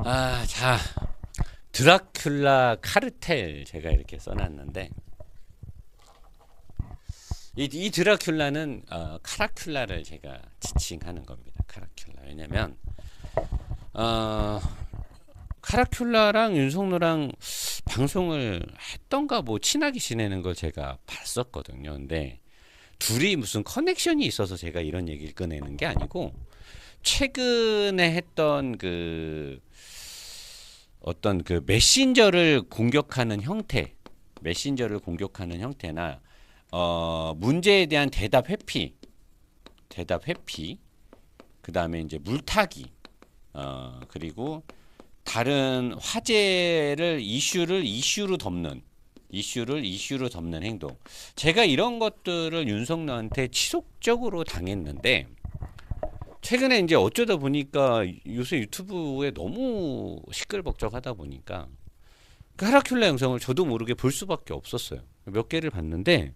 자, 드라큘라 카르텔 제가 이렇게 써놨는데 이 드라큘라는 카라큘라를 제가 지칭하는 겁니다. 카라큘라. 왜냐면 어, 카라큘라랑 윤석노랑 방송을 했던가 뭐 친하게 지내는 걸 제가 봤었거든요. 근데 둘이 무슨 커넥션이 있어서 제가 이런 얘기를 꺼내는 게 아니고 최근에 했던 어떤 메신저를 공격하는 형태, 메신저를 공격하는 형태나 문제에 대한 대답 회피, 그 다음에 이제 물타기, 그리고 다른 화제를 이슈로 덮는 이슈로 덮는 행동. 제가 이런 것들을 윤석열한테 지속적으로 당했는데 최근에 이제 어쩌다 보니까 요새 유튜브에 너무 시끌벅적하다 보니까 그 하라큘라 영상을 저도 모르게 볼 수밖에 없었어요. 몇 개를 봤는데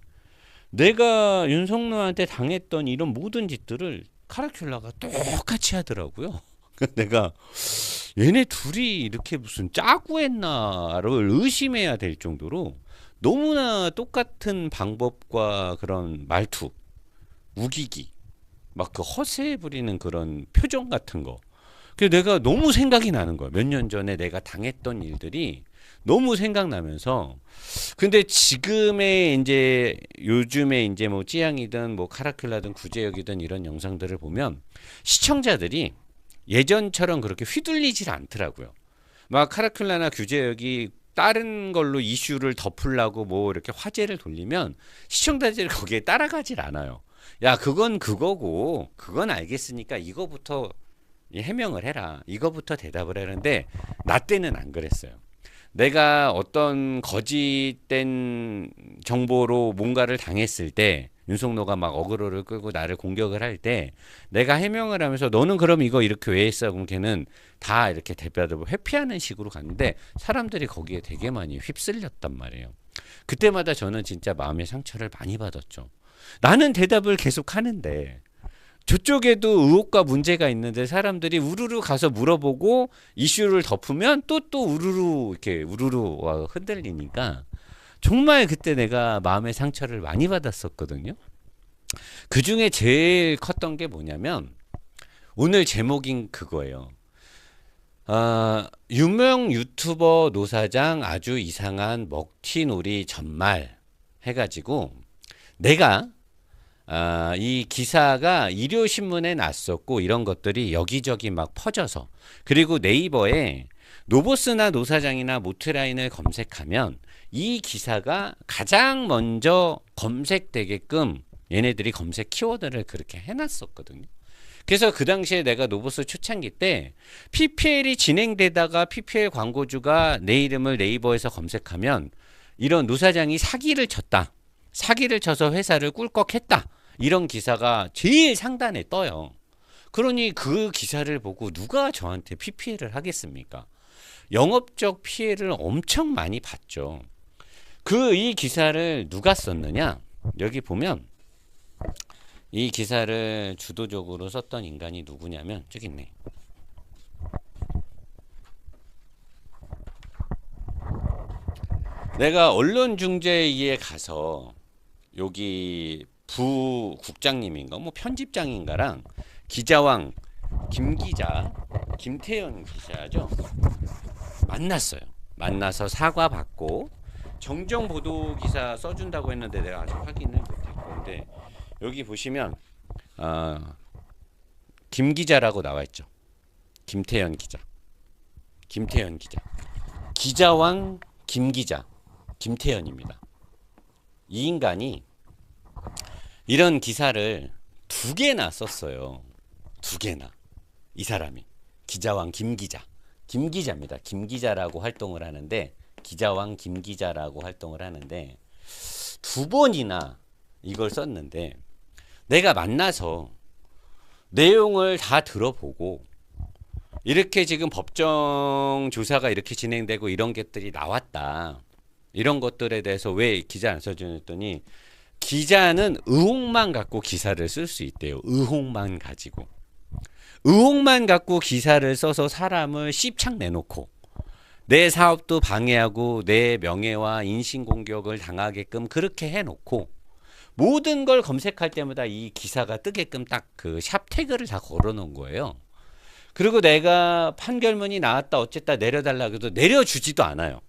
내가 윤석열한테 당했던 이런 모든 짓들을 카라큘라가 똑같이 하더라고요. 내가 얘네 둘이 이렇게 무슨 짜고 했나를 의심해야 될 정도로 너무나 똑같은 방법과 그런 말투, 우기기, 막 그 허세 부리는 그런 표정 같은 거. 그래서 내가 너무 생각이 나는 거야. 몇 년 전에 내가 당했던 일들이 너무 생각나면서 근데 지금의 이제 요즘에 이제 뭐 찌양이든 뭐 카라큘라든 구제역이든 이런 영상들을 보면 시청자들이 예전처럼 그렇게 휘둘리질 않더라고요. 막 카라큘라나 규제역이 다른 걸로 이슈를 덮으려고 뭐 이렇게 화제를 돌리면 시청자들이 거기에 따라가질 않아요. 야, 그건 그거고, 그건 알겠으니까 이거부터 해명을 해라. 이거부터 대답을 하는데, 나 때는 안 그랬어요. 내가 어떤 거짓된 정보로 뭔가를 당했을 때, 윤석노가 막 어그로를 끌고 나를 공격을 할 때, 내가 해명을 하면서 너는 그럼 이거 이렇게 왜 했어? 그럼 걔는 다 이렇게 대답을 회피하는 식으로 갔는데, 사람들이 거기에 되게 많이 휩쓸렸단 말이에요. 그때마다 저는 진짜 마음의 상처를 많이 받았죠. 나는 대답을 계속 하는데 저쪽에도 의혹과 문제가 있는데 사람들이 우르르 가서 물어보고 이슈를 덮으면 또 우르르 이렇게 우르르 흔들리니까 정말 그때 내가 마음의 상처를 많이 받았었거든요. 그 중에 제일 컸던 게 뭐냐면 오늘 제목인 그거예요. 유명 유튜버 노사장 아주 이상한 먹튀놀이 전말 해가지고 내가 이 기사가 일요신문에 났었고 이런 것들이 여기저기 막 퍼져서 그리고 네이버에 노보스나 노사장이나 모트라인을 검색하면 이 기사가 가장 먼저 검색되게끔 얘네들이 검색 키워드를 그렇게 해놨었거든요. 그래서 그 당시에 내가 노보스 초창기 때 PPL이 진행되다가 PPL 광고주가 내 이름을 네이버에서 검색하면 이런 노사장이 사기를 쳤다. 사기를 쳐서 회사를 꿀꺽했다. 이런 기사가 제일 상단에 떠요. 그러니 그 기사를 보고 누가 저한테 PPL을 하겠습니까? 영업적 피해를 엄청 많이 봤죠. 이 기사를 누가 썼느냐? 여기 보면 이 기사를 주도적으로 썼던 인간이 누구냐면 저기 있네. 내가 언론중재위에 가서 여기 부국장님인가 뭐 편집장인가랑 기자왕 김기자 김태현 기자죠. 만났어요. 만나서 사과받고 정정 보도 기사 써준다고 했는데 내가 아직 확인을 못했고 근데 여기 보시면 김 기자라고 나와 있죠. 김태현 기자. 김태현 기자. 기자왕 김 기자. 김태현입니다. 이 인간이 이런 기사를 두 개나 썼어요. 두 개나. 이 사람이 기자왕 김 기자. 김 기자입니다. 김 기자라고 활동을 하는데 기자왕 김 기자라고 활동을 하는데 두 번이나 이걸 썼는데 내가 만나서 내용을 다 들어보고 이렇게 지금 법정 조사가 이렇게 진행되고 이런 것들이 나왔다. 이런 것들에 대해서 왜 기자 안 써주냐 했더니 기자는 의혹만 갖고 기사를 쓸 수 있대요. 의혹만 가지고. 의혹만 갖고 기사를 써서 사람을 씹창 내놓고 내 사업도 방해하고 내 명예와 인신공격을 당하게끔 그렇게 해놓고 모든 걸 검색할 때마다 이 기사가 뜨게끔 딱 그 샵 태그를 다 걸어놓은 거예요. 그리고 내가 판결문이 나왔다 어쨌다 내려달라고 해도 내려주지도 않아요.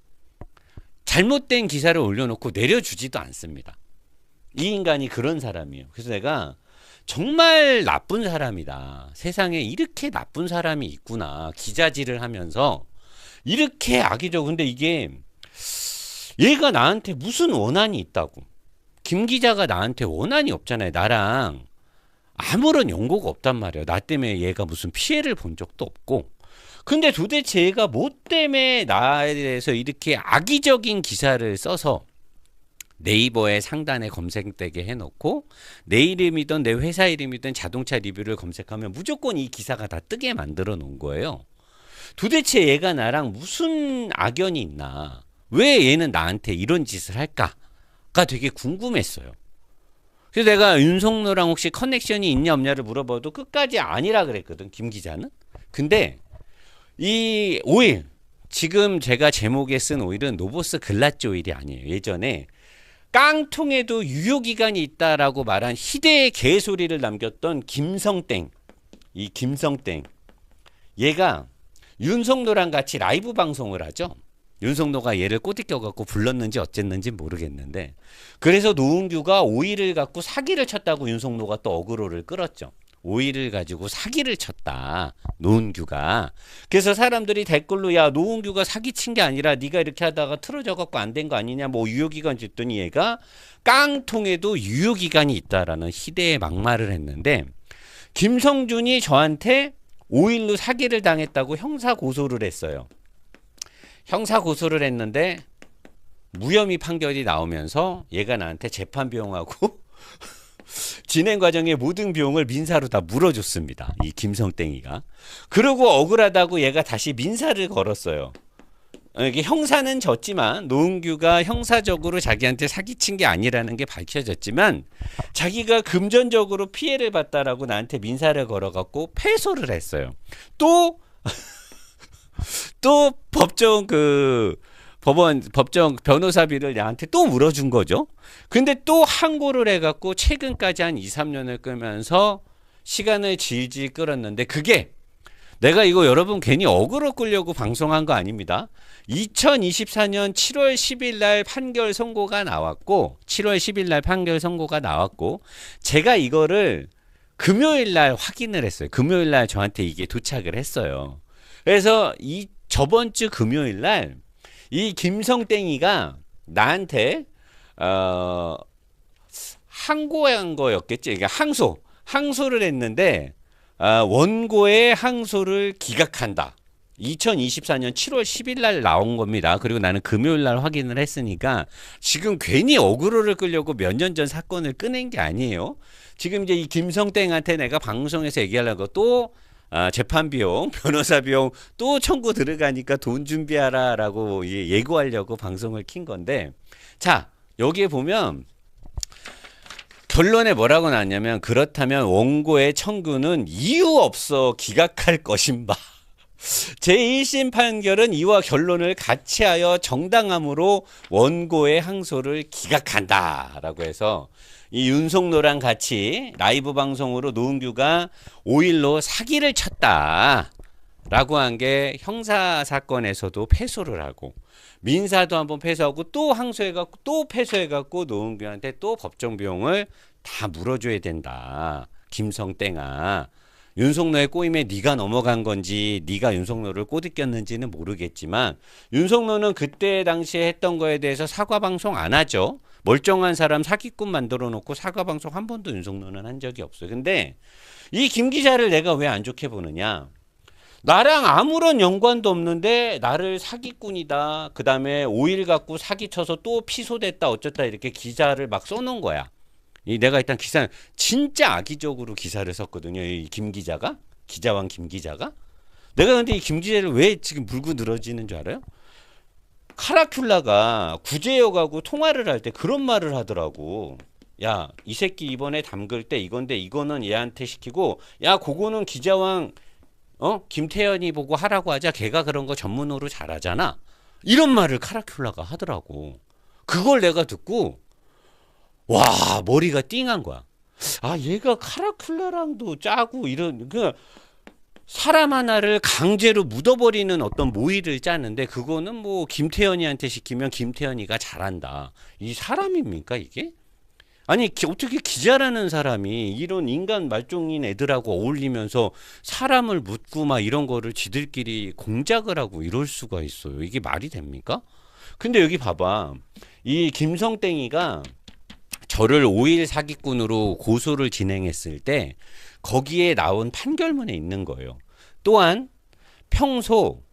잘못된 기사를 올려놓고 내려주지도 않습니다. 이 인간이 그런 사람이에요. 그래서 내가 정말 나쁜 사람이다. 세상에 이렇게 나쁜 사람이 있구나. 기자질을 하면서 이렇게 악의적. 근데 이게 얘가 나한테 무슨 원한이 있다고. 김 기자가 나한테 원한이 없잖아요. 나랑 아무런 연고가 없단 말이에요. 나 때문에 얘가 무슨 피해를 본 적도 없고. 근데 도대체 얘가 뭐 때문에 나에 대해서 이렇게 악의적인 기사를 써서 네이버에 상단에 검색되게 해놓고 내 이름이든 내 회사 이름이든 자동차 리뷰를 검색하면 무조건 이 기사가 다 뜨게 만들어 놓은 거예요. 도대체 얘가 나랑 무슨 악연이 있나? 왜 얘는 나한테 이런 짓을 할까가 되게 궁금했어요. 그래서 내가 윤석노랑 혹시 커넥션이 있냐 없냐를 물어봐도 끝까지 아니라 그랬거든, 김 기자는. 근데 이 오일, 지금 제가 제목에 쓴 오일은 노보스 글라찌 오일이 아니에요. 예전에 깡통에도 유효기간이 있다라고 말한 희대의 개소리를 남겼던 김성땡, 이 김성땡, 얘가 윤석노랑 같이 라이브 방송을 하죠. 윤석노가 얘를 꼬드겨갖고 불렀는지 어쨌는지 모르겠는데, 그래서 노은규가 오일을 갖고 사기를 쳤다고 윤석노가 또 어그로를 끌었죠. 오일을 가지고 사기를 쳤다, 노은규가. 그래서 사람들이 댓글로 야, 노은규가 사기친 게 아니라 네가 이렇게 하다가 틀어져갖고 안 된 거 아니냐, 뭐 유효기간 줬더니 얘가 깡통에도 유효기간이 있다라는 희대의 막말을 했는데, 김성준이 저한테 오일로 사기를 당했다고 형사 고소를 했어요. 형사 고소를 했는데 무혐의 판결이 나오면서 얘가 나한테 재판 비용하고 진행 과정의 모든 비용을 민사로 다 물어줬습니다. 이 김성땡이가. 그러고 억울하다고 얘가 다시 민사를 걸었어요. 이게 형사는 졌지만, 노은규가 형사적으로 자기한테 사기친 게 아니라는 게 밝혀졌지만 자기가 금전적으로 피해를 봤다라고 나한테 민사를 걸어갖고 패소를 했어요. 또 법정 법정 변호사비를 나한테 또 물어준 거죠. 근데 또 항고를 해갖고 최근까지 한 2, 3년을 끌면서 시간을 질질 끌었는데, 그게 내가 이거 여러분 괜히 어그로 끌려고 방송한 거 아닙니다. 2024년 7월 10일 날 판결 선고가 나왔고, 7월 10일 날 판결 선고가 나왔고, 제가 이거를 금요일 날 확인을 했어요. 금요일 날 저한테 이게 도착을 했어요. 그래서 저번 주 금요일 날 이 김성땡이가 나한테 항고한 거였겠지. 그러니까 항소를 했는데 원고의 항소를 기각한다. 2024년 7월 10일 날 나온 겁니다. 그리고 나는 금요일 날 확인을 했으니까 지금 괜히 어그로를 끌려고 몇 년 전 사건을 꺼낸 게 아니에요. 지금 이제 이 김성땡한테 내가 방송에서 얘기하려고 또 재판 비용, 변호사 비용 또 청구 들어가니까 돈 준비하라 라고 예고하려고 방송을 킨 건데, 자, 여기에 보면 결론에 뭐라고 나왔냐면, 그렇다면 원고의 청구는 이유 없어 기각할 것인바. 제1심 판결은 이와 결론을 같이 하여 정당함으로 원고의 항소를 기각한다 라고 해서, 이 윤석노랑 같이 라이브 방송으로 노은규가 5일로 사기를 쳤다 라고 한 게 형사사건에서도 패소를 하고, 민사도 한번 패소하고 또 항소해갖고 또 패소해갖고 노은규한테 또 법정 비용을 다 물어줘야 된다. 김성땡아, 윤석노의 꼬임에 네가 넘어간 건지 네가 윤석노를 꼬드겼는지는 모르겠지만, 윤석노는 그때 당시에 했던 거에 대해서 사과 방송 안 하죠. 멀쩡한 사람 사기꾼 만들어 놓고 사과 방송 한 번도 윤석노는 한 적이 없어요. 근데 이 김 기자를 내가 왜 안 좋게 보느냐, 나랑 아무런 연관도 없는데 나를 사기꾼이다, 그 다음에 오일 갖고 사기쳐서 또 피소됐다 어쩌다 이렇게 기사를 막 써놓은 거야. 내가 일단 기사 진짜 악의적으로 기사를 썼거든요. 이 김 기자가, 기자왕 김 기자가. 내가 근데 이 김 기자를 왜 지금 물고 늘어지는 줄 알아요? 카라큘라가 구제역하고 통화를 할 때 그런 말을 하더라고. 야, 이 새끼 이번에 담글 때 이건데 이거는 얘한테 시키고, 야, 그거는 기자왕 김태현이 보고 하라고 하자 걔가 그런 거 전문으로 잘하잖아. 이런 말을 카라큘라가 하더라고. 그걸 내가 듣고 와 머리가 띵한 거야. 아 얘가 카라큘라랑도 짜고 이런 그 사람 하나를 강제로 묻어버리는 어떤 모의를 짜는데 그거는 뭐 김태현이한테 시키면 김태현이가 잘한다. 이 사람입니까 이게? 아니 어떻게 기자라는 사람이 이런 인간 말종인 애들하고 어울리면서 사람을 묻고 막 이런 거를 지들끼리 공작을 하고 이럴 수가 있어요. 이게 말이 됩니까? 근데 여기 봐봐. 이 김성땡이가 저를 5일 사기꾼으로 고소를 진행했을 때 거기에 나온 판결문에 있는 거예요. 또한 평소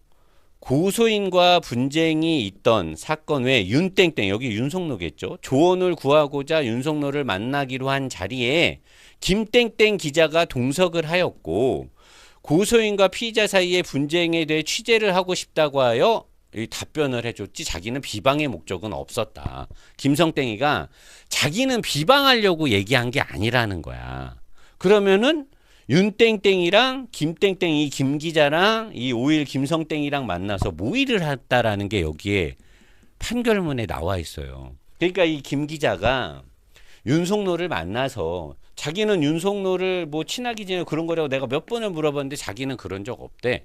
고소인과 분쟁이 있던 사건 외에 윤땡땡, 여기 윤석노겠죠. 조언을 구하고자 윤석노를 만나기로 한 자리에 김땡땡 기자가 동석을 하였고 고소인과 피의자 사이의 분쟁에 대해 취재를 하고 싶다고 하여 답변을 해줬지 자기는 비방의 목적은 없었다. 김성땡이가 자기는 비방하려고 얘기한 게 아니라는 거야. 그러면은 윤땡땡이랑 김땡땡이 김 기자랑 이 5일 김성땡이랑 만나서 모의를 했다라는 게 여기에 판결문에 나와 있어요. 그러니까 이 김 기자가 윤석노를 만나서 자기는 윤석노를 뭐 친하게 지내고 그런 거라고 내가 몇 번을 물어봤는데 자기는 그런 적 없대.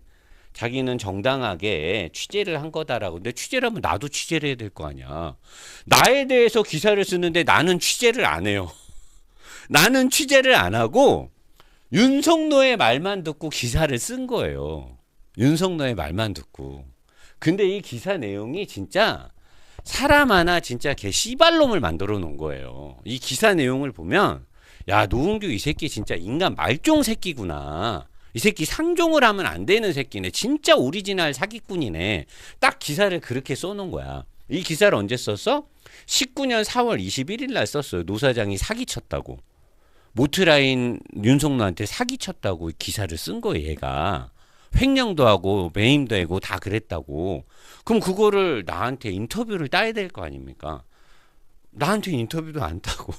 자기는 정당하게 취재를 한 거다라고. 근데 취재를 하면 나도 취재를 해야 될 거 아니야. 나에 대해서 기사를 쓰는데 나는 취재를 안 해요. 나는 취재를 안 하고 윤석노의 말만 듣고 기사를 쓴 거예요. 윤석노의 말만 듣고. 근데 이 기사 내용이 진짜 사람 하나 진짜 개 씨발놈을 만들어 놓은 거예요. 이 기사 내용을 보면 야 노은규 이 새끼 진짜 인간 말종 새끼구나. 이 새끼 상종을 하면 안 되는 새끼네. 진짜 오리지널 사기꾼이네. 딱 기사를 그렇게 써놓은 거야. 이 기사를 언제 썼어? 19년 4월 21일 날 썼어요. 노 사장이 사기쳤다고. 모트라인 윤석노한테 사기쳤다고 기사를 쓴 거예요. 얘가. 횡령도 하고 매임도 하고 다 그랬다고. 그럼 그거를 나한테 인터뷰를 따야 될 거 아닙니까? 나한테 인터뷰도 안 따고.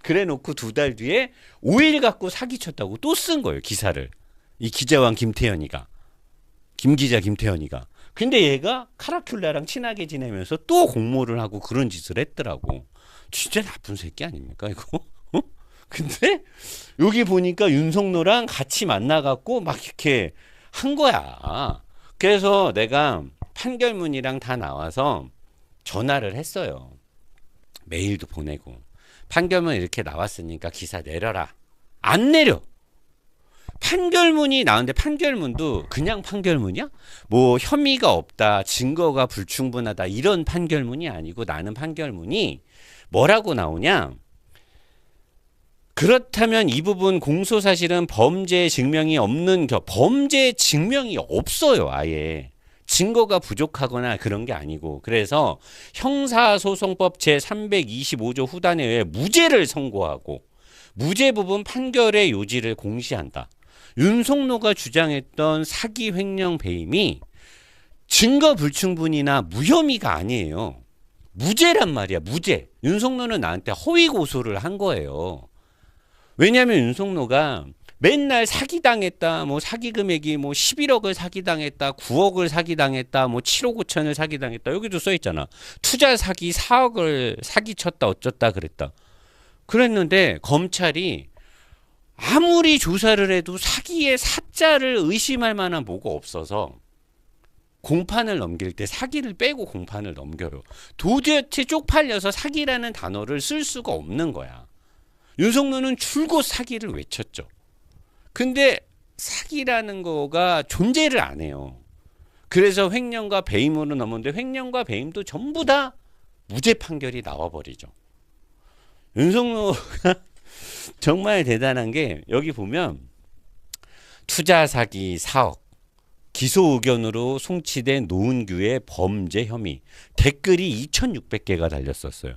그래 놓고 2달 뒤에 5일 갖고 사기쳤다고 또 쓴 거예요. 기사를. 이 기자왕 김태현이가. 김기자 김태현이가. 근데 얘가 카라큘라랑 친하게 지내면서 또 공모를 하고 그런 짓을 했더라고. 진짜 나쁜 새끼 아닙니까 이거? 근데 여기 보니까 윤석노랑 같이 만나갖고 막 이렇게 한 거야. 그래서 내가 판결문이랑 다 나와서 전화를 했어요. 메일도 보내고. 판결문 이렇게 나왔으니까 기사 내려라. 안 내려. 판결문이 나오는데 판결문도 그냥 판결문이야? 뭐 혐의가 없다, 증거가 불충분하다 이런 판결문이 아니고 나는 판결문이 뭐라고 나오냐? 그렇다면 이 부분 공소사실은 범죄 증명이 없는 범죄 증명이 없어요. 아예. 증거가 부족하거나 그런 게 아니고 그래서 형사소송법 제325조 후단에 의해 무죄를 선고하고 무죄 부분 판결의 요지를 공시한다. 윤석노가 주장했던 사기 횡령 배임이 증거 불충분이나 무혐의가 아니에요. 무죄란 말이야. 무죄. 윤석노는 나한테 허위 고소를 한 거예요. 왜냐하면 윤석노가 맨날 사기당했다, 뭐 사기 금액이 뭐 11억을 사기당했다, 9억을 사기당했다, 뭐 7억 5천을 사기당했다. 여기도 써있잖아. 투자 사기 4억을 사기쳤다, 어쩌다 그랬다. 그랬는데 검찰이 아무리 조사를 해도 사기의 사자를 의심할 만한 뭐가 없어서 공판을 넘길 때 사기를 빼고 공판을 넘겨요. 도대체 쪽팔려서 사기라는 단어를 쓸 수가 없는 거야. 윤석노는 줄곧 사기를 외쳤죠. 근데 사기라는 거가 존재를 안 해요. 그래서 횡령과 배임으로 넘었는데 횡령과 배임도 전부 다 무죄 판결이 나와버리죠. 윤석노가 정말 대단한 게 여기 보면 투자 사기 4억 기소 의견으로 송치된 노은규의 범죄 혐의 댓글이 2,600개가 달렸었어요.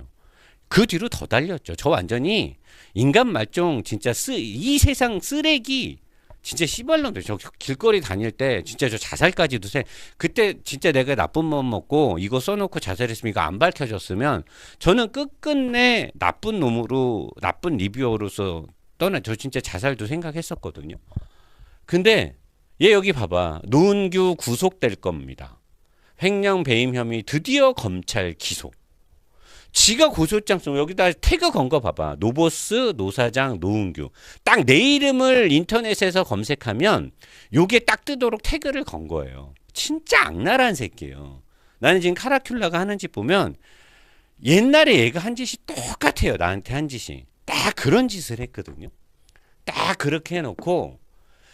그 뒤로 더 달렸죠. 저 완전히 인간 말종 진짜 이 세상 쓰레기 진짜 씨발놈들. 저 길거리 다닐 때 진짜 저 자살까지도 그때 진짜 내가 나쁜 맘 먹고 이거 써놓고 자살했으면 이거 안 밝혀졌으면 저는 끝끝내 나쁜 놈으로 나쁜 리뷰어로서 저 진짜 자살도 생각했었거든요. 근데 얘 여기 봐봐. 노은규 구속될 겁니다. 횡령 배임 혐의 드디어 검찰 기소. 지가 고소장 써. 여기다 태그 건 거 봐봐. 노보스, 노사장, 노은규. 딱 내 이름을 인터넷에서 검색하면 요게 딱 뜨도록 태그를 건 거예요. 진짜 악랄한 새끼예요. 나는 지금 카라큘라가 하는 짓 보면 옛날에 얘가 한 짓이 똑같아요. 나한테 한 짓이. 딱 그런 짓을 했거든요. 딱 그렇게 해놓고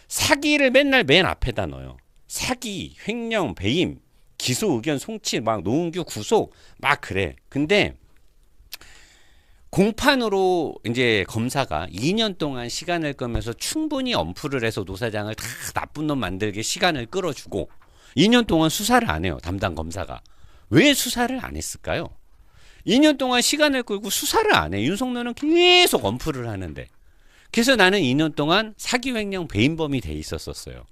사기를 맨날 맨 앞에다 넣어요. 사기, 횡령, 배임, 기소 의견 송치, 막 노은규 구속, 막 그래. 근데 공판으로 이제 검사가 2년 동안 시간을 끌면서 충분히 엄프를 해서 노사장을 다 나쁜 놈 만들게 시간을 끌어주고 2년 동안 수사를 안 해요. 담당 검사가. 왜 수사를 안 했을까요? 2년 동안 시간을 끌고 수사를 안 해. 윤석열은 계속 엄프를 하는데. 그래서 나는 2년 동안 사기 횡령 배임범이 돼 있었어요.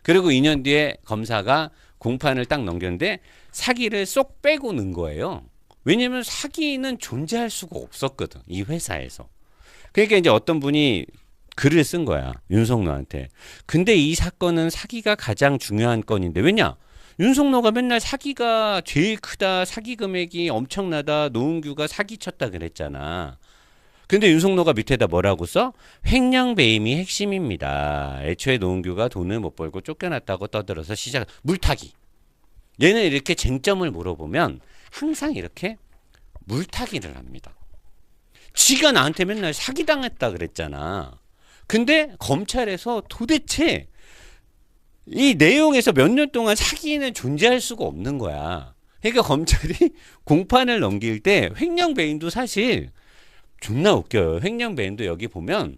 그리고 2년 뒤에 검사가 공판을 딱 넘겼는데 사기를 쏙 빼고 넣은 거예요. 왜냐면 사기는 존재할 수가 없었거든. 이 회사에서. 그러니까 이제 어떤 분이 글을 쓴 거야. 윤석열한테. 근데 이 사건은 사기가 가장 중요한 건인데 왜냐? 윤석열가 맨날 사기가 제일 크다. 사기 금액이 엄청나다. 노은규가 사기쳤다 그랬잖아. 근데 윤석열가 밑에다 뭐라고 써? 횡령 배임이 핵심입니다. 애초에 노은규가 돈을 못 벌고 쫓겨났다고 떠들어서 시작. 물타기. 얘는 이렇게 쟁점을 물어보면 항상 이렇게 물타기를 합니다. 지가 나한테 맨날 사기당했다 그랬잖아. 근데 검찰에서 도대체 이 내용에서 몇 년 동안 사기는 존재할 수가 없는 거야. 그러니까 검찰이 공판을 넘길 때 횡령 배임도 사실 존나 웃겨요. 횡령 배임도 여기 보면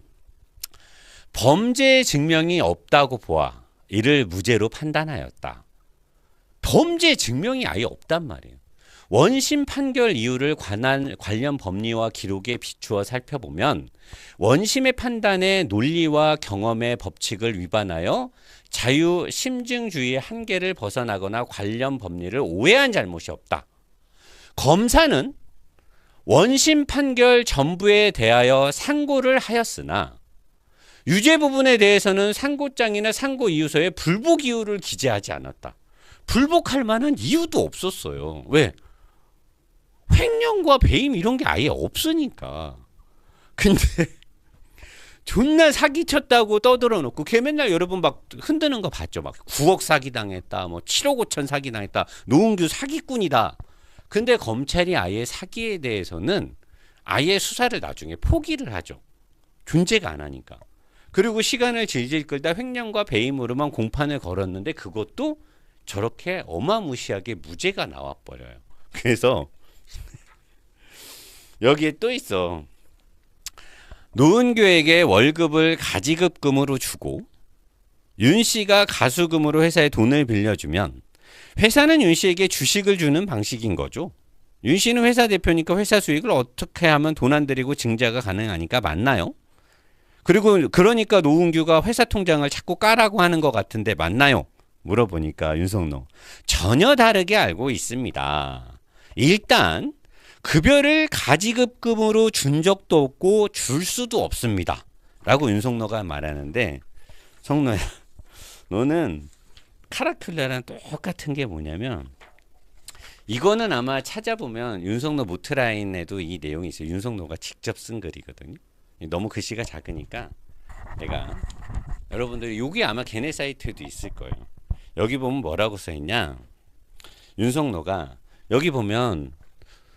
범죄 증명이 없다고 보아 이를 무죄로 판단하였다. 범죄 증명이 아예 없단 말이에요. 원심 판결 이유를 관련 법리와 기록에 비추어 살펴보면 원심의 판단에 논리와 경험의 법칙을 위반하여 자유 심증주의의 한계를 벗어나거나 관련 법리를 오해한 잘못이 없다. 검사는 원심 판결 전부에 대하여 상고를 하였으나 유죄 부분에 대해서는 상고장이나 상고 이유서에 불복 이유를 기재하지 않았다. 불복할 만한 이유도 없었어요. 왜? 횡령과 배임 이런 게 아예 없으니까. 근데 존나 사기쳤다고 떠들어 놓고 걔 맨날 여러분 막 흔드는 거 봤죠. 막 9억 사기당했다. 뭐 7억 5천 사기당했다. 노은규 사기꾼이다. 근데 검찰이 아예 사기에 대해서는 아예 수사를 나중에 포기를 하죠. 존재가 안 하니까. 그리고 시간을 질질 끌다 횡령과 배임으로만 공판을 걸었는데 그것도 저렇게 어마무시하게 무죄가 나와버려요. 그래서 여기에 또 있어. 노은규에게 월급을 가지급금으로 주고 윤 씨가 가수금으로 회사에 돈을 빌려주면 회사는 윤 씨에게 주식을 주는 방식인 거죠. 윤 씨는 회사 대표니까 회사 수익을 어떻게 하면 돈 안 들이고 증자가 가능하니까 맞나요? 그리고 그러니까 노은규가 회사 통장을 자꾸 까라고 하는 것 같은데 맞나요? 물어보니까 윤석열 전혀 다르게 알고 있습니다. 일단 급여를 가지급금으로 준 적도 없고 줄 수도 없습니다. 라고 윤석열가 말하는데 성노야 너는 카라큘라랑 똑같은 게 뭐냐면 이거는 아마 찾아보면 윤석열 모트라인에도 이 내용이 있어요. 윤석열가 직접 쓴 글이거든요. 너무 글씨가 작으니까 내가 여러분들이 여기 아마 걔네 사이트에도 있을 거예요. 여기 보면 뭐라고 써있냐. 윤석열가 여기 보면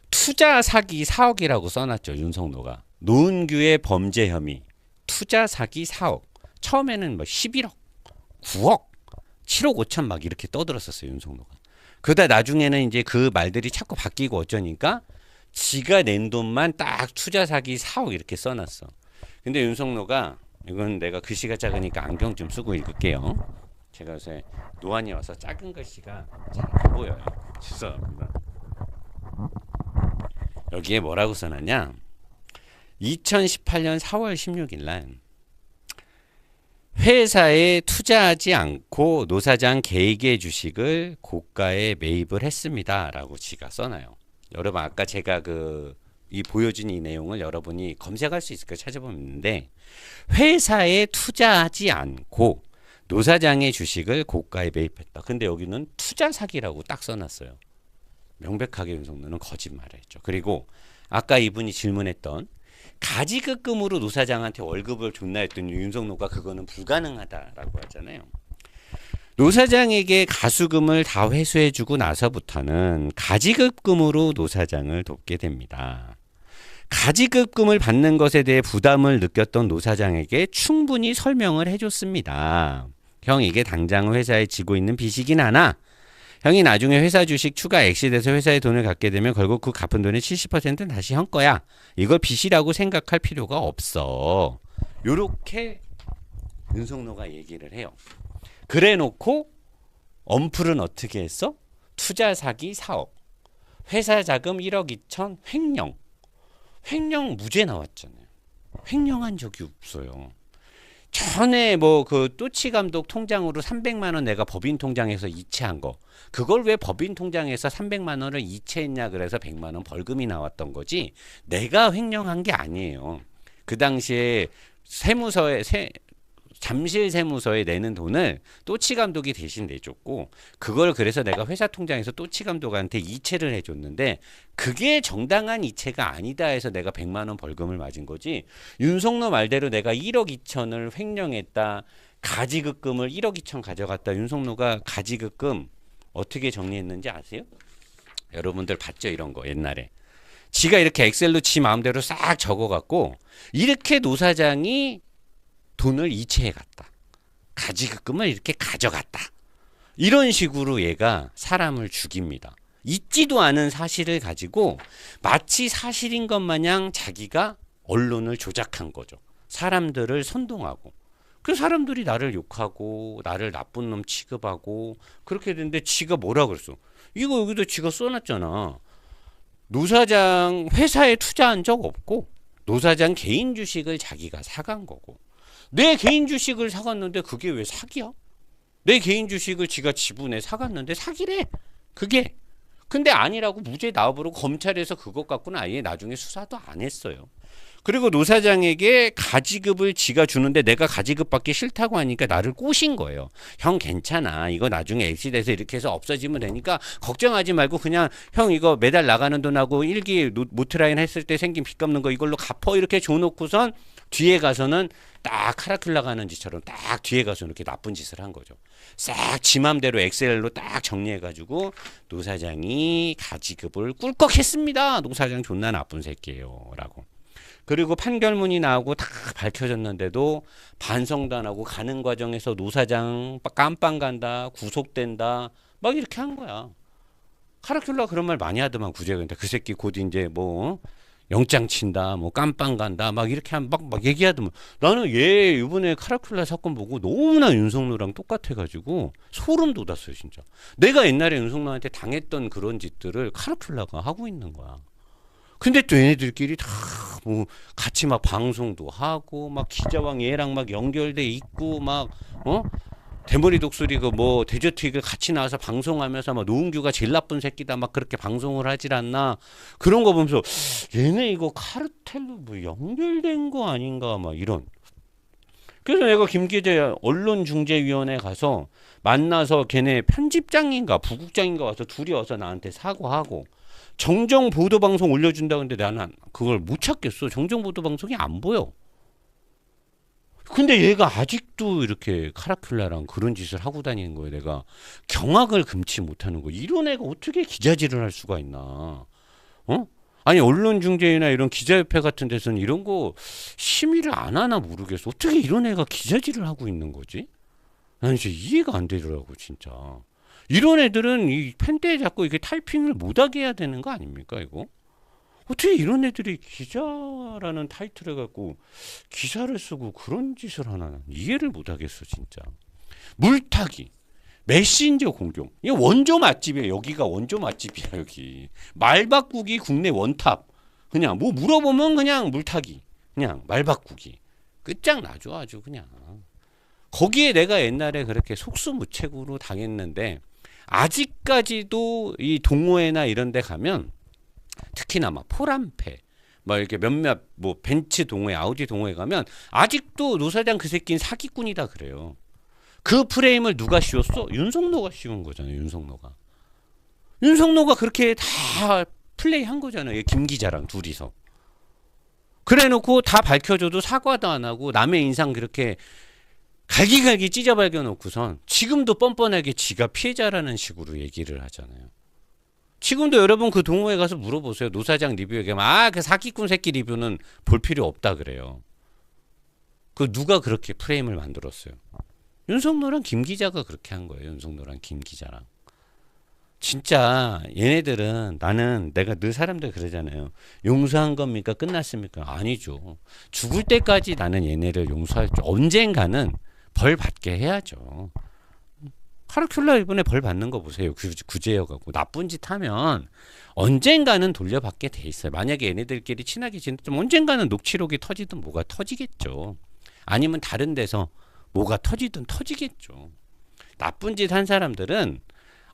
투자 사기 4억이라고 써놨죠. 윤석열가 노은규의 범죄 혐의 투자 사기 4억 처음에는 뭐 11억 9억 7억 5천 막 이렇게 떠들었었어요. 윤석열가 그러다 나중에는 이제 그 말들이 자꾸 바뀌고 어쩌니까 지가 낸 돈만 딱 투자 사기 4억 이렇게 써놨어. 근데 윤석열가 이건 내가 글씨가 작으니까 안경 좀 쓰고 읽을게요. 제가 요새 노안이 와서 작은 글씨가 잘 안 보여요. 죄송합니다. 여기에 뭐라고 써놨냐. 2018년 4월 16일 날 회사에 투자하지 않고 노사장 개인의 주식을 고가에 매입을 했습니다. 라고 지가 써놔요. 여러분 아까 제가 이 보여준 이 내용을 여러분이 검색할 수 있을까요? 찾아보면 있는데 회사에 투자하지 않고 노사장의 주식을 고가에 매입했다. 근데 여기는 투자 사기라고 딱 써놨어요. 명백하게 윤석노는 거짓말을 했죠. 그리고 아까 이분이 질문했던 가지급금으로 노사장한테 월급을 줬나 했더니 윤석노가 그거는 불가능하다라고 하잖아요. 노사장에게 가수금을 다 회수해주고 나서부터는 가지급금으로 노사장을 돕게 됩니다. 가지급금을 받는 것에 대해 부담을 느꼈던 노사장에게 충분히 설명을 해줬습니다. 형, 이게 당장 회사에 지고 있는 빚이긴 하나 형이 나중에 회사 주식 추가 exit해서 회사에 돈을 갖게 되면 결국 그 갚은 돈의 70%는 다시 형 거야. 이걸 빚이라고 생각할 필요가 없어. 요렇게 윤석노가 얘기를 해요. 그래 놓고 엄플은 어떻게 했어? 투자 사기 4억, 회사 자금 1억 2천, 횡령. 횡령 무죄 나왔잖아요. 횡령한 적이 없어요. 전에 뭐 그 또치 감독 통장으로 300만 원 내가 법인 통장에서 이체한 거, 그걸 왜 법인 통장에서 300만 원을 이체했냐 그래서 100만 원 벌금이 나왔던 거지 내가 횡령한 게 아니에요. 그 당시에 세무서에 잠실 세무서에 내는 돈을 또치 감독이 대신 내줬고, 그걸 그래서 내가 회사 통장에서 또치 감독한테 이체를 해줬는데 그게 정당한 이체가 아니다 해서 내가 100만 원 벌금을 맞은 거지, 윤석노 말대로 내가 1억 2천을 횡령했다, 가지급금을 1억 2천 가져갔다. 윤석노가 가지급금 어떻게 정리했는지 아세요? 여러분들 봤죠? 이런 거 옛날에 지가 이렇게 엑셀로 지 마음대로 싹 적어갖고 이렇게 노사장이 돈을 이체해 갔다, 가지급금을 이렇게 가져갔다, 이런 식으로 얘가 사람을 죽입니다. 있지도 않은 사실을 가지고 마치 사실인 것 마냥 자기가 언론을 조작한 거죠. 사람들을 선동하고, 그 사람들이 나를 욕하고 나를 나쁜 놈 취급하고 그렇게 되는데 지가 뭐라 그랬어? 이거 여기도 지가 써놨잖아. 노사장 회사에 투자한 적 없고 노사장 개인 주식을 자기가 사간 거고, 내 개인 주식을 사갔는데 그게 왜 사기야? 내 개인 주식을 지가 지분에 사갔는데 사기래 그게. 근데 아니라고 무죄 나와버리고 검찰에서 그것 갖고는 아예 나중에 수사도 안 했어요. 그리고 노사장에게 가지급을 지가 주는데 내가 가지급 받기 싫다고 하니까 나를 꼬신 거예요. 형 괜찮아, 이거 나중에 엑시트에서 이렇게 해서 없어지면 되니까 걱정하지 말고 그냥 형 이거 매달 나가는 돈하고 일기 모트라인 했을 때 생긴 빚 갚는 거 이걸로 갚어, 이렇게 줘놓고선 뒤에 가서는 딱 카라큘라 가는 짓처럼 딱 뒤에 가서 이렇게 나쁜 짓을 한 거죠. 싹 지 맘대로 엑셀로 딱 정리해가지고 노사장이 가지급을 꿀꺽했습니다. 노사장 존나 나쁜 새끼예요 라고. 그리고 판결문이 나오고 다 밝혀졌는데도 반성도 안 하고 가는 과정에서 노사장 깜빵 간다, 구속된다 막 이렇게 한 거야. 카라큘라 그런 말 많이 하더만 구제근데 그 새끼 곧 이제 뭐 영장 친다, 뭐 깜빵 간다 막 이렇게 막 얘기하더만. 나는 얘 이번에 카라큘라 사건 보고 너무나 윤석노랑 똑같아가지고 소름 돋았어요 진짜. 내가 옛날에 윤석노한테 당했던 그런 짓들을 카라큘라가 하고 있는 거야. 근데 또 얘네들끼리 다 뭐 같이 막 방송도 하고 막 기자왕 얘랑 막 연결돼 있고 막 대머리 독수리 그 뭐 데저트익을 같이 나와서 방송하면서 막 노은규가 제일 나쁜 새끼다 막 그렇게 방송을 하질 않나, 그런 거 보면서 얘네 이거 카르텔로 뭐 연결된 거 아닌가 막 이런. 그래서 내가 김기재 언론중재위원회 가서 만나서 걔네 편집장인가 부국장인가 와서 둘이 와서 나한테 사과하고 정정 보도 방송 올려준다. 근데 나는 그걸 못 찾겠어. 정정 보도 방송이 안 보여. 근데 얘가 아직도 이렇게 카라큘라랑 그런 짓을 하고 다니는 거예요. 내가 경악을 금치 못하는 거. 이런 애가 어떻게 기자질을 할 수가 있나? 아니 언론중재위나 이런 기자협회 같은 데서는 이런 거 심의를 안 하나 모르겠어. 어떻게 이런 애가 기자질을 하고 있는 거지? 난 진짜 이해가 안 되더라고 진짜. 이런 애들은 이 펜대에 자꾸 이게 타이핑을 못하게 해야 되는 거 아닙니까 이거? 어떻게 이런 애들이 기자라는 타이틀을 갖고 기사를 쓰고 그런 짓을 하나, 이해를 못하겠어 진짜. 물타기, 메신저 공격, 이게 원조 맛집이에요. 여기가 원조 맛집이야. 여기 말 바꾸기 국내 원탑. 그냥 뭐 물어보면 그냥 물타기, 그냥 말 바꾸기 끝장나죠 아주 그냥. 거기에 내가 옛날에 그렇게 속수무책으로 당했는데 아직까지도 이 동호회나 이런 데 가면 특히나 막 포람페 막 이렇게 몇몇 뭐 벤츠 동호회, 아우디 동호회 가면 아직도 노사장 그 새끼는 사기꾼이다 그래요. 그 프레임을 누가 씌웠어? 윤석노가 씌운 거잖아요. 윤석노가 그렇게 다 플레이한 거잖아요. 김 기자랑 둘이서. 그래놓고 다 밝혀줘도 사과도 안 하고 남의 인상 그렇게 갈기갈기 찢어 발겨놓고선 지금도 뻔뻔하게 지가 피해자라는 식으로 얘기를 하잖아요. 지금도 여러분 그 동호회 가서 물어보세요. 노사장 리뷰 얘기하면 그 사기꾼 새끼 리뷰는 볼 필요 없다 그래요. 그 누가 그렇게 프레임을 만들었어요? 윤석노랑 김 기자가 그렇게 한 거예요. 윤석노랑 김 기자랑. 진짜 얘네들은 내가 늘 사람들 그러잖아요. 용서한 겁니까? 끝났습니까? 아니죠. 죽을 때까지 나는 얘네를 용서할 줄 언젠가는 벌 받게 해야죠. 카르큘라 이번에 벌 받는 거 보세요. 구제여갖고 나쁜 짓 하면 언젠가는 돌려받게 돼 있어요. 만약에 얘네들끼리 친하게 지냈으면 언젠가는 녹취록이 터지든 뭐가 터지겠죠. 아니면 다른 데서 뭐가 터지든 터지겠죠. 나쁜 짓 한 사람들은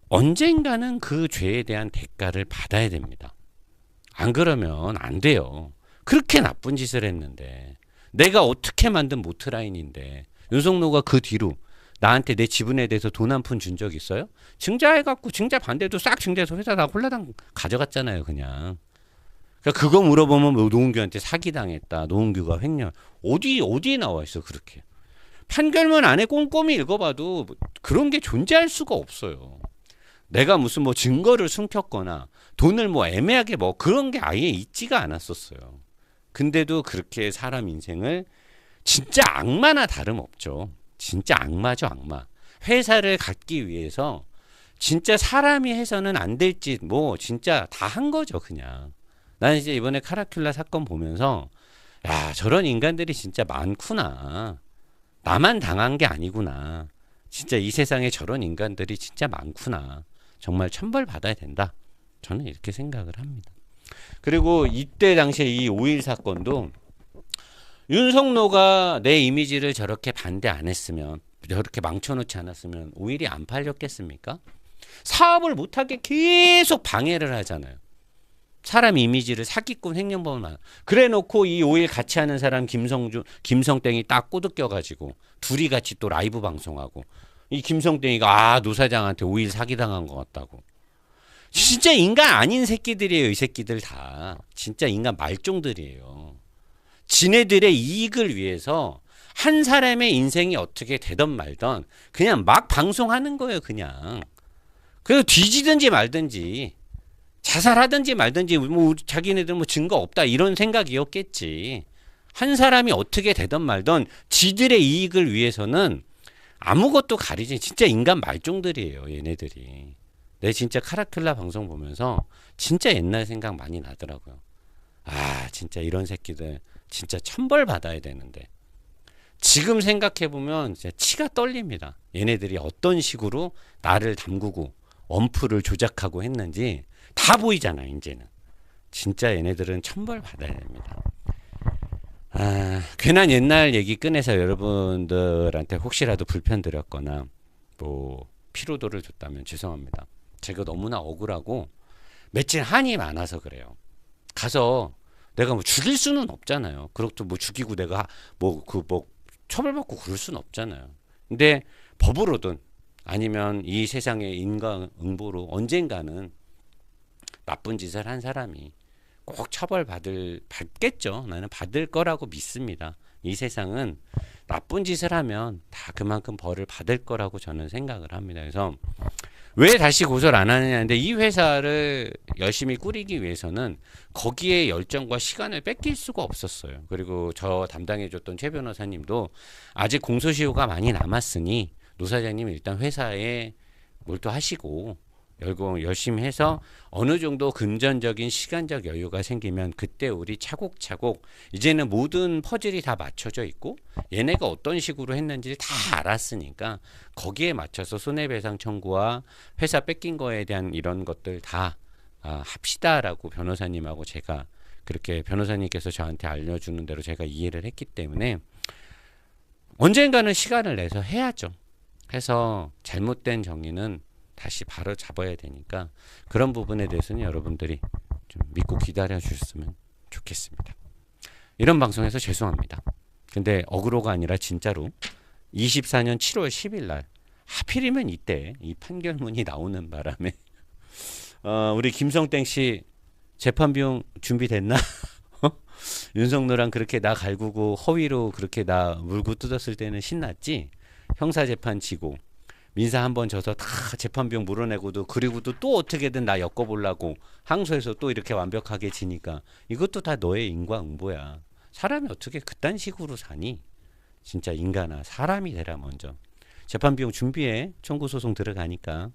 언젠가는 그 죄에 대한 대가를 받아야 됩니다. 안 그러면 안 돼요. 그렇게 나쁜 짓을 했는데 내가 어떻게 만든 모트라인인데 윤석노가 그 뒤로 나한테 내 지분에 대해서 돈 한 푼 준 적 있어요? 증자해갖고 증자 반대도 싹 증자해서 회사 다 홀라당 가져갔잖아요. 그냥. 그러니까 그거 물어보면 노은규한테 사기당했다. 노은규가 횡령. 어디에 나와 있어 그렇게. 판결문 안에 꼼꼼히 읽어봐도 그런 게 존재할 수가 없어요. 내가 무슨 뭐 증거를 숨겼거나 돈을 뭐 애매하게 뭐 그런 게 아예 있지가 않았었어요. 근데도 그렇게 사람 인생을 진짜 악마나 다름없죠. 진짜 악마죠, 악마. 회사를 갖기 위해서 진짜 사람이 해서는 안 될 짓 뭐 진짜 다 한 거죠, 그냥. 나는 이제 이번에 카라큘라 사건 보면서 야, 저런 인간들이 진짜 많구나. 나만 당한 게 아니구나. 진짜 이 세상에 저런 인간들이 진짜 많구나. 정말 천벌 받아야 된다. 저는 이렇게 생각을 합니다. 그리고 이때 당시에 이 5.1 사건도 윤석노가 내 이미지를 저렇게 반대 안 했으면, 저렇게 망쳐놓지 않았으면 5.1이 안 팔렸겠습니까? 사업을 못하게 계속 방해를 하잖아요. 사람 이미지를 사기꾼 횡령범을 그래 놓고 이 5.1 같이 하는 사람 김성땡이 딱 꼬드껴가지고 둘이 같이 또 라이브 방송하고 이 김성땡이가 노 사장한테 5.1 사기당한 것 같다고. 진짜 인간 아닌 새끼들이에요. 이 새끼들 다. 진짜 인간 말종들이에요. 지네들의 이익을 위해서 한 사람의 인생이 어떻게 되든 말든 그냥 막 방송하는 거예요. 그냥. 그래서 뒤지든지 말든지 자살하든지 말든지 뭐 자기네들 뭐 증거 없다 이런 생각이었겠지. 한 사람이 어떻게 되든 말든 지들의 이익을 위해서는 아무것도 가리지. 진짜 인간 말종들이에요. 얘네들이. 내 진짜 카라큘라 방송 보면서 진짜 옛날 생각 많이 나더라고요. 진짜 이런 새끼들 진짜 천벌 받아야 되는데. 지금 생각해보면 진짜 치가 떨립니다. 얘네들이 어떤 식으로 나를 담그고 엄프를 조작하고 했는지 다 보이잖아요. 이제는. 진짜 얘네들은 천벌 받아야 됩니다. 괜한 옛날 얘기 꺼내서 여러분들한테 혹시라도 불편 드렸거나 뭐 피로도를 줬다면 죄송합니다. 제가 너무나 억울하고 며칠 한이 많아서 그래요. 가서 내가 뭐 죽일 수는 없잖아요. 그렇도 뭐 죽이고 내가 뭐 처벌받고 그럴 수는 없잖아요. 근데 법으로든 아니면 이 세상의 인과응보로 언젠가는 나쁜 짓을 한 사람이 꼭 받겠죠. 나는 받을 거라고 믿습니다. 이 세상은 나쁜 짓을 하면 다 그만큼 벌을 받을 거라고 저는 생각을 합니다. 그래서 왜 다시 고소를 안 하느냐인데 이 회사를 열심히 꾸리기 위해서는 거기에 열정과 시간을 뺏길 수가 없었어요. 그리고 저 담당해줬던 최 변호사님도 아직 공소시효가 많이 남았으니 노 사장님 일단 회사에 몰두하시고 열심히 해서 어느 정도 금전적인 시간적 여유가 생기면 그때 우리 차곡차곡 이제는 모든 퍼즐이 다 맞춰져 있고 얘네가 어떤 식으로 했는지를 다 알았으니까 거기에 맞춰서 손해배상 청구와 회사 뺏긴 거에 대한 이런 것들 다 합시다라고 변호사님하고 제가 그렇게 변호사님께서 저한테 알려주는 대로 제가 이해를 했기 때문에 언젠가는 시간을 내서 해야죠. 해서 잘못된 정의는 다시 바로 잡아야 되니까 그런 부분에 대해서는 여러분들이 좀 믿고 기다려 주셨으면 좋겠습니다. 이런 방송에서 죄송합니다. 근데 어그로가 아니라 진짜로 24년 7월 10일 날 하필이면 이때 이 판결문이 나오는 바람에 우리 김성땡 씨 재판 비용 준비됐나? 윤석노랑 그렇게 나 갈구고 허위로 그렇게 나 물고 뜯었을 때는 신났지. 형사 재판 지고 민사 한 번 져서 다 재판 비용 물어내고도 그리고도 또 어떻게든 나 엮어보려고 항소해서 또 이렇게 완벽하게 지니까 이것도 다 너의 인과응보야. 사람이 어떻게 그딴 식으로 사니? 진짜 인간아, 사람이 되라 먼저. 재판 비용 준비해. 청구 소송 들어가니까.